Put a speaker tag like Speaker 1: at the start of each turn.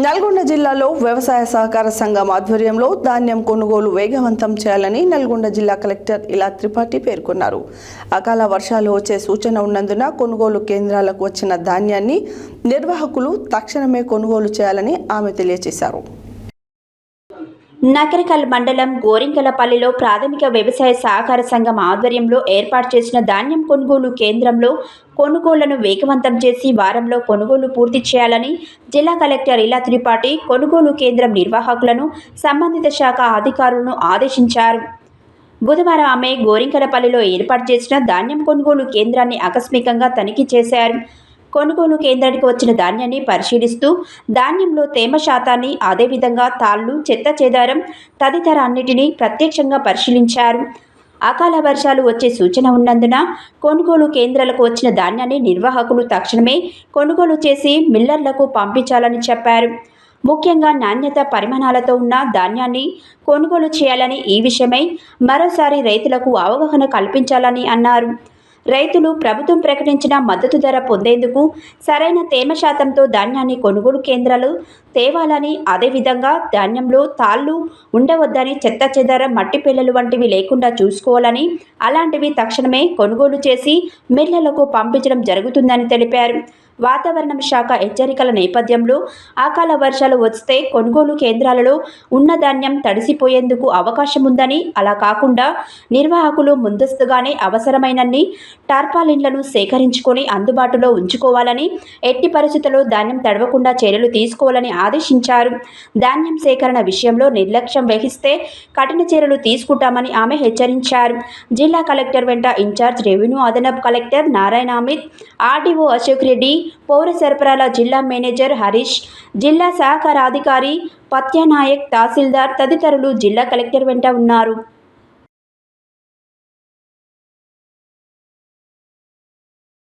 Speaker 1: నల్గొండ జిల్లాలో వ్యవసాయ సహకార సంఘం ఆధ్వర్యంలో ధాన్యం కొనుగోలు వేగవంతం చేయాలని నల్గొండ జిల్లా కలెక్టర్ ఇలా త్రిపాఠి పేర్కొన్నారు. అకాల వర్షాలు వచ్చే సూచన ఉన్నందున కొనుగోలు కేంద్రాలకు వచ్చిన ధాన్యాన్ని నిర్వాహకులు తక్షణమే కొనుగోలు చేయాలని ఆమె తెలియజేశారు.
Speaker 2: నకరికల్ మండలం గోరింకలపల్లిలో ప్రాథమిక వ్యవసాయ సహకార సంఘం ఆధ్వర్యంలో ఏర్పాటు చేసిన ధాన్యం కొనుగోలు కేంద్రంలో కొనుగోళ్లను వేగవంతం చేసి వారంలో కొనుగోలు పూర్తి చేయాలని జిల్లా కలెక్టర్ ఇలా త్రిపాఠి కొనుగోలు కేంద్రం నిర్వాహకులను సంబంధిత శాఖ అధికారులను ఆదేశించారు. బుధవారం ఆమె గోరింకలపల్లిలో ఏర్పాటు చేసిన ధాన్యం కొనుగోలు కేంద్రాన్ని ఆకస్మికంగా తనిఖీ చేశారు. కొనుగోలు కేంద్రానికి వచ్చిన ధాన్యాన్ని పరిశీలిస్తూ ధాన్యంలో తేమ శాతాన్ని, అదేవిధంగా తాళ్లు, చెత్త చెదారం తదితర అన్నిటినీ ప్రత్యక్షంగా పరిశీలించారు. అకాల వర్షాలు వచ్చే సూచన ఉన్నందున కొనుగోలు కేంద్రాలకు వచ్చిన ధాన్యాన్ని నిర్వాహకులు తక్షణమే కొనుగోలు చేసి మిల్లర్లకు పంపించాలని చెప్పారు. ముఖ్యంగా నాణ్యత పరిమాణాలతో ఉన్న ధాన్యాన్ని కొనుగోలు చేయాలని, ఈ విషయమై మరోసారి రైతులకు అవగాహన కల్పించాలని అన్నారు. రైతులు ప్రభుత్వం ప్రకటించిన మద్దతు ధర పొందేందుకు సరైన తేమ శాతంతో ధాన్యాన్ని కొనుగోలు కేంద్రాలు తేవాలని, అదేవిధంగా ధాన్యంలో తాళ్లు ఉండవద్దని, చెత్త చెదారం, మట్టి పిల్లలు వంటివి లేకుండా చూసుకోవాలని, అలాంటివి తక్షణమే కొనుగోలు చేసి మిల్లర్లకు పంపించడం జరుగుతుందని తెలిపారు. వాతావరణ శాఖ హెచ్చరికల నేపథ్యంలో అకాల వర్షాలు వస్తే కొనుగోలు కేంద్రాలలో ఉన్న ధాన్యం తడిసిపోయేందుకు అవకాశం ఉందని, అలా కాకుండా నిర్వాహకులు ముందస్తుగానే అవసరమైనన్ని టార్పాలిన్లను సేకరించుకొని అందుబాటులో ఉంచుకోవాలని, ఎట్టి పరిస్థితుల్లో ధాన్యం తడవకుండా చర్యలు తీసుకోవాలని ఆదేశించారు. ధాన్యం సేకరణ విషయంలో నిర్లక్ష్యం వహిస్తే కఠిన చర్యలు తీసుకుంటామని ఆమె హెచ్చరించారు. జిల్లా కలెక్టర్ వెంట ఇన్ఛార్జ్ రెవెన్యూ అదనపు కలెక్టర్ నారాయణ అమిత్, ఆర్డీఓ అశోక్ రెడ్డి, పౌర సరఫరాల జిల్లా మేనేజర్ హరీష్, జిల్లా సహకార అధికారి పత్యానాయక్, తహసీల్దార్ తదితరులు జిల్లా కలెక్టర్ వెంట ఉన్నారు.